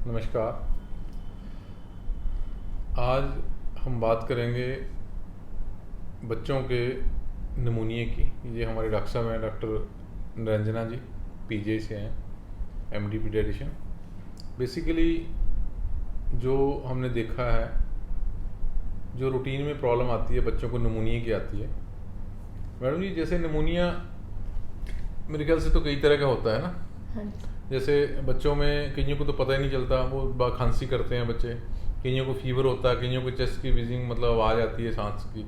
नमस्कार। आज हम बात करेंगे बच्चों के निमोनिया की। ये हमारे डॉक्टर साहब हैं, डॉक्टर निरंजना जी, पीजे से हैं, एमडी पीडियाट्रिशियन। बेसिकली जो हमने देखा है, जो रूटीन में प्रॉब्लम आती है बच्चों को निमोनिया की आती है। मैडम जी, जैसे निमोनिया मेरे ख्याल से तो कई तरह का होता है ना। हाँ जी। जैसे बच्चों में कईयों को तो पता ही नहीं चलता, वो खांसी करते हैं बच्चे, कईयों को फीवर होता है, कईयों को चेस्ट की विजिंग मतलब आवाज़ आती है सांस की।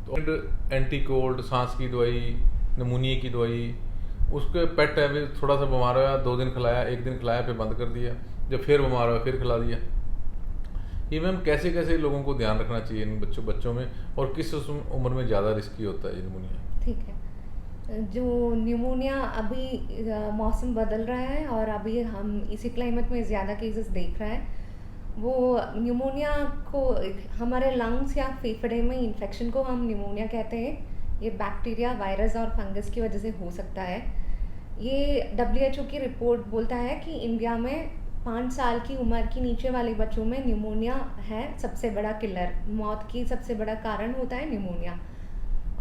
तो एंटी कोल्ड, सांस की दवाई, नमूनिया की दवाई, उसके पेट है भी थोड़ा सा बीमार हुआ 2 दिन खिलाया, 1 दिन खिलाया फिर बंद कर दिया, जब फिर बीमार हुआ फिर खिला दिया। ये मैम कैसे कैसे लोगों को ध्यान रखना चाहिए इन बच्चों में, और किस उम्र में ज़्यादा रिस्की होता है ये निमोनिया? ठीक है। जो न्यूमोनिया अभी मौसम बदल रहा है और अभी हम इसी क्लाइमेट में ज़्यादा केसेस देख रहे हैं। वो न्यूमोनिया को हमारे लंग्स या फेफड़े में इन्फेक्शन को हम न्यूमोनिया कहते हैं। ये बैक्टीरिया, वायरस और फंगस की वजह से हो सकता है। ये WHO की रिपोर्ट बोलता है कि इंडिया में 5 साल की उम्र के नीचे वाले बच्चों में न्यूमोनिया है सबसे बड़ा किलर, मौत की सबसे बड़ा कारण होता है न्यूमोनिया।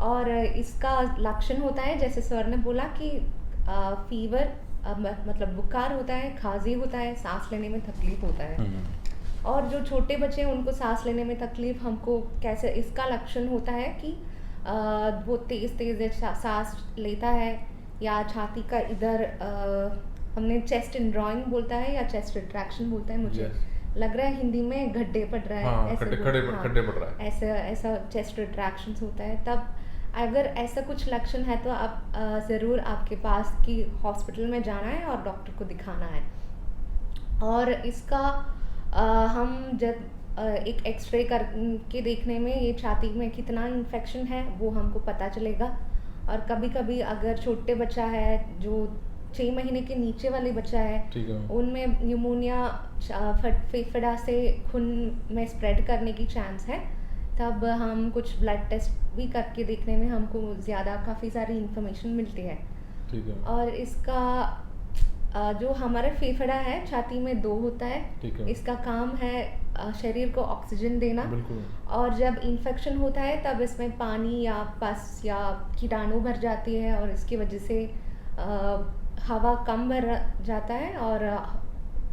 और इसका लक्षण होता है जैसे सर ने बोला कि फीवर, मतलब बुखार होता है, खांसी होता है, सांस लेने में तकलीफ होता है। और जो छोटे बच्चे हैं उनको सांस लेने में तकलीफ, हमको कैसे इसका लक्षण होता है कि वो तेज़ तेज़ सांस लेता है, या छाती का इधर हमने चेस्ट इंड्रॉइंग बोलता है या चेस्ट रिट्रैक्शन बोलता है, मुझे लग रहा है हिंदी में गड्ढे पड़ रहा है। हाँ, ऐसे खड्डे पड़ रहा है। ऐसा ऐसा चेस्ट रिट्रैक्शंस होता है। तब अगर ऐसा कुछ लक्षण है तो आप ज़रूर आपके पास की हॉस्पिटल में जाना है और डॉक्टर को दिखाना है। और इसका हम जब एक एक्सरे करके देखने में ये छाती में कितना इन्फेक्शन है वो हमको पता चलेगा। और कभी कभी अगर छोटे बच्चा है, जो 6 महीने के नीचे वाले बच्चा है, ठीक है। उनमें न्यूमोनिया फेफड़ा से खून में स्प्रेड करने की चांस है, तब हम कुछ ब्लड टेस्ट भी करके देखने में हमको ज़्यादा काफ़ी सारी इन्फॉर्मेशन मिलती है। ठीक है। और इसका जो हमारा फेफड़ा है छाती में 2 होता है। ठीक है। इसका काम है शरीर को ऑक्सीजन देना। बिल्कुल। और जब इन्फेक्शन होता है तब इसमें पानी या पस या कीटाणु भर जाती है और इसकी वजह से हवा कम भर जाता है और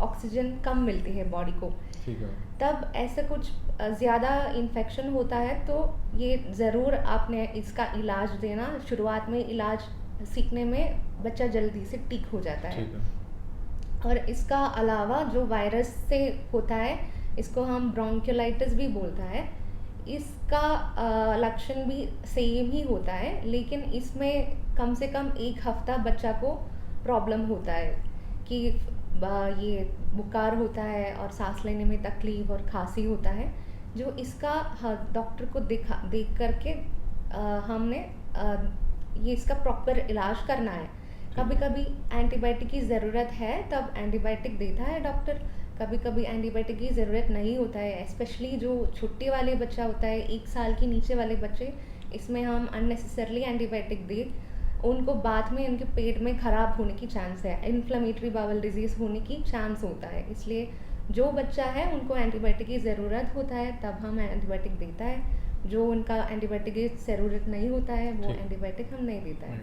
ऑक्सीजन कम मिलती है बॉडी को। ठीक है। तब ऐसा कुछ ज़्यादा इन्फेक्शन होता है तो ये ज़रूर आपने इसका इलाज देना। शुरुआत में इलाज सीखने में बच्चा जल्दी से ठीक हो जाता है। ठीक है। और इसका अलावा जो वायरस से होता है, इसको हम ब्रोंकियोलाइटिस भी बोलता है। इसका लक्षण भी सेम ही होता है, लेकिन इसमें कम से कम 1 हफ्ता बच्चा को प्रॉब्लम होता है कि ये बुखार होता है और सांस लेने में तकलीफ और खांसी होता है। जो इसका डॉक्टर को देख करके हमने ये इसका प्रॉपर इलाज करना है। कभी कभी एंटीबायोटिक की ज़रूरत है तब एंटीबायोटिक देता है डॉक्टर, कभी कभी एंटीबायोटिक की ज़रूरत नहीं होता है। स्पेशली जो छुट्टी वाले बच्चा होता है, 1 साल के नीचे वाले बच्चे, इसमें हम अननेसेसरली एंटीबायोटिक दे उनको बाद में उनके पेट में ख़राब होने की चांस है, इन्फ्लेमेटरी बाउल डिजीज़ होने की चांस होता है। इसलिए जो बच्चा है उनको एंटीबायोटिक की ज़रूरत होता है तब हम एंटीबायोटिक देता है। जो उनका एंटीबायोटिक की ज़रूरत नहीं होता है वो एंटीबायोटिक हम नहीं देता है।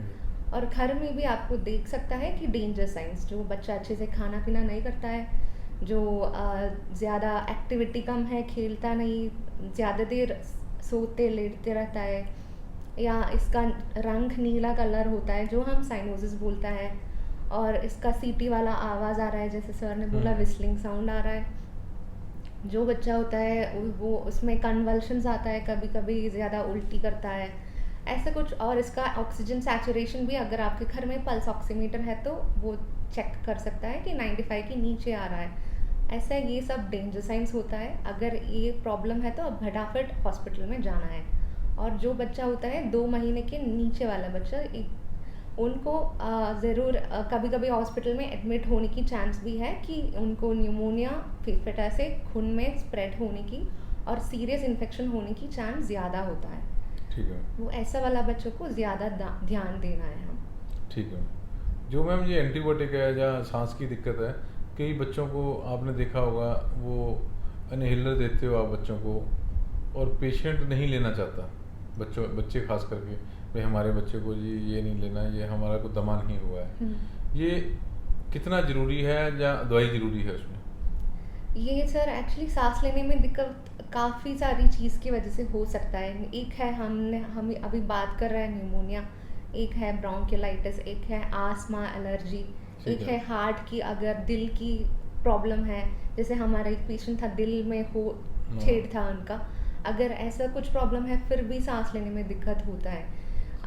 और घर में भी आपको देख सकता है कि डेंजर साइंस, जो बच्चा अच्छे से खाना पीना नहीं करता है, जो ज़्यादा एक्टिविटी कम है, खेलता नहीं, ज़्यादा देर सोते लेटते रहता है, या इसका रंग नीला कलर होता है जो हम साइनोसिस बोलता है, और इसका सीटी वाला आवाज़ आ रहा है, जैसे सर ने बोला विस्लिंग साउंड आ रहा है। जो बच्चा होता है वो उसमें कन्वल्शंस आता है, कभी कभी ज़्यादा उल्टी करता है, ऐसा कुछ। और इसका ऑक्सीजन सैचुरेशन भी, अगर आपके घर में पल्स ऑक्सीमीटर है तो वो चेक कर सकता है कि 95 के नीचे आ रहा है। ऐसा ये सब डेंजर साइंस होता है। अगर ये प्रॉब्लम है तो अब फटाफट हॉस्पिटल में जाना है। और जो बच्चा होता है 2 महीने के नीचे वाला बच्चा, उनको ज़रूर कभी कभी हॉस्पिटल में एडमिट होने की चांस भी है कि उनको न्यूमोनिया फेफड़ा से खून में स्प्रेड होने की और सीरियस इन्फेक्शन होने की चांस ज़्यादा होता है। ठीक है। वो ऐसा वाला बच्चों को ज़्यादा ध्यान देना है हम। ठीक है। जो मैम ये एंटीबायोटिक है या सांस की दिक्कत है, कई बच्चों को आपने देखा होगा, वो इनहेलर देते हो आप बच्चों को, और पेशेंट नहीं लेना चाहता, बच्चे खास करके, भाई हमारे बच्चे को जी ये नहीं लेना, ये हमारा को दमा नहीं हुआ है। ये कितना ज़रूरी है या दवाई ज़रूरी है उसमें? ये सर एक्चुअली सांस लेने में दिक्कत काफ़ी सारी चीज़ की वजह से हो सकता है। एक है हम अभी बात कर रहे हैं न्यूमोनिया, एक है ब्रोंकियोलाइटिस, एक है आस्मा एलर्जी, ठीक एक है। है हार्ट की, अगर दिल की प्रॉब्लम है, जैसे हमारा एक पेशेंट था दिल में हो छेद था उनका, अगर ऐसा कुछ प्रॉब्लम है फिर भी सांस लेने में दिक्कत होता है।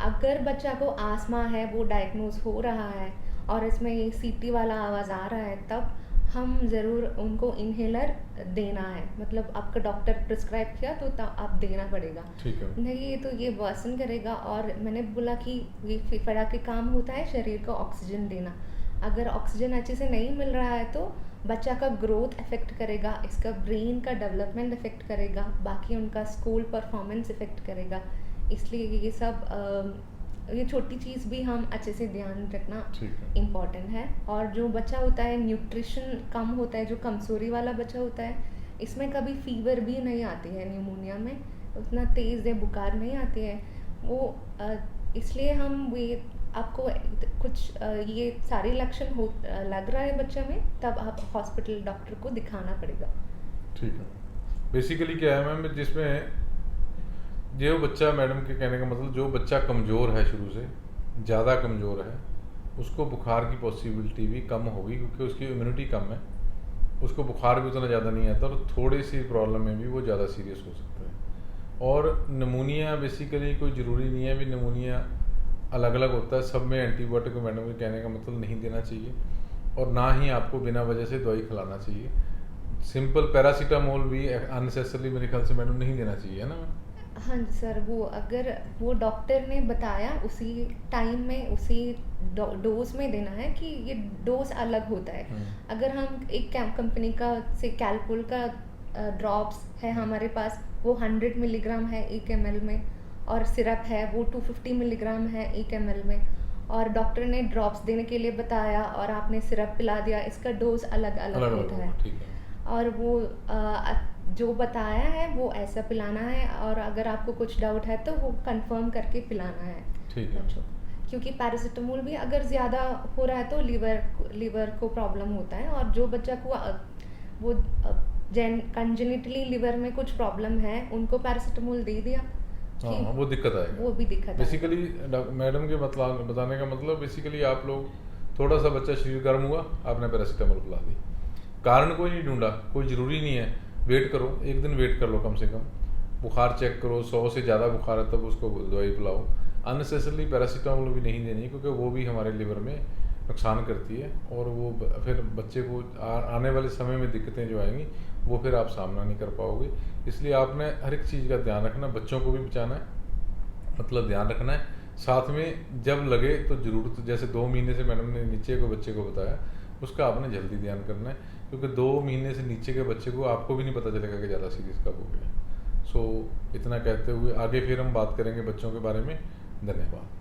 अगर बच्चा को आस्मा है, वो डायग्नोज हो रहा है और इसमें ये सीटी वाला आवाज़ आ रहा है, तब हम ज़रूर उनको इनहेलर देना है, मतलब आपका डॉक्टर प्रिस्क्राइब किया तो तब आप देना पड़ेगा। ठीक है। नहीं तो ये वर्सन करेगा। और मैंने बोला कि ये फेफड़ा के काम होता है शरीर को ऑक्सीजन देना। अगर ऑक्सीजन अच्छे से नहीं मिल रहा है तो बच्चा का ग्रोथ इफ़ेक्ट करेगा, इसका ब्रेन का डेवलपमेंट इफ़ेक्ट करेगा, बाकी उनका स्कूल परफॉर्मेंस इफ़ेक्ट करेगा। इसलिए ये सब ये छोटी चीज़ भी हम अच्छे से ध्यान रखना ठीक है। इम्पॉर्टेंट है। और जो बच्चा होता है न्यूट्रिशन कम होता है, जो कमज़ोरी वाला बच्चा होता है, इसमें कभी फीवर भी नहीं आती है, न्यूमोनिया में उतना तेज़ है बुखार नहीं आती है वो। इसलिए हम ये आपको कुछ ये सारे लक्षण हो लग रहा है बच्चा में, तब आप हॉस्पिटल डॉक्टर को दिखाना पड़ेगा। ठीक है। बेसिकली क्या है मैम, जिसमें जो बच्चा, मैडम के कहने का मतलब, जो बच्चा कमज़ोर है, शुरू से ज़्यादा कमज़ोर है, उसको बुखार की पॉसिबिलिटी भी कम होगी, क्योंकि उसकी इम्यूनिटी कम है, उसको बुखार भी उतना ज़्यादा नहीं आता, और थोड़ी सी प्रॉब्लम में भी वो ज़्यादा सीरियस हो सकता है। और निमोनिया बेसिकली कोई ज़रूरी नहीं है भी, निमोनिया अलग अलग होता है, सब में एंटीबायोटिक को मैडम के कहने का मतलब नहीं देना चाहिए, और ना ही आपको बिना वजह से दवाई खिलाना चाहिए। सिंपल पैरासीटामोल भी अननेसेसरली मेरे ख्याल से मैडम नहीं देना चाहिए, है ना मैम? हाँ जी सर, वो अगर वो डॉक्टर ने बताया उसी टाइम में उसी डोज में देना है कि ये डोज अलग होता है। अगर हम एक कंपनी का से कैलपुल का ड्रॉप्स है हमारे पास, वो 100 मिलीग्राम है 1 ml में, और सिरप है वो 250 मिलीग्राम है 1 ml में, और डॉक्टर ने ड्रॉप्स देने के लिए बताया और आपने सिरप पिला दिया, इसका डोज अलग अलग होता है। ठीक है। और वो जो बताया है वो ऐसा पिलाना है, और अगर आपको कुछ डाउट है तो वो कंफर्म करके पिलाना है ठीक है। बच्चों को। क्योंकि पैरासिटामोल भी अगर ज़्यादा हो रहा है तो लीवर को प्रॉब्लम होता है, और जो बच्चा को वो कंजेनिटली लीवर में कुछ प्रॉब्लम है, उनको पैरासिटामोल दे दिया, हाँ, वो दिक्कत आएगा, वो भी दिक्कत आएगा। बेसिकली मैडम के मतलब बताने का मतलब, बेसिकली आप लोग थोड़ा सा बच्चा शरीर गर्म हुआ, आपने पैरासीटामोल पिला दी, कारण कोई नहीं ढूंढा, कोई ज़रूरी नहीं है, वेट करो, एक दिन वेट कर लो कम से कम, बुखार चेक करो, 100 से ज़्यादा बुखार है तब उसको दवाई पिलाओ। अननेसेसरली पैरासीटामोल भी नहीं देनी है, क्योंकि वो भी हमारे लिवर में नुकसान करती है, और वो फिर बच्चे को आने वाले समय में दिक्कतें जो आएंगी वो फिर आप सामना नहीं कर पाओगे। इसलिए आपने हर एक चीज़ का ध्यान रखना, बच्चों को भी बचाना है, मतलब ध्यान रखना है, साथ में जब लगे तो ज़रूरत, जैसे 2 महीने से मैडम ने नीचे को बच्चे को बताया, उसका आपने जल्दी ध्यान करना है, क्योंकि 2 महीने से नीचे के बच्चे को आपको भी नहीं पता चलेगा कि ज़्यादा सीरियस कब हो गया। सो इतना कहते हुए आगे फिर हम बात करेंगे बच्चों के बारे में। धन्यवाद।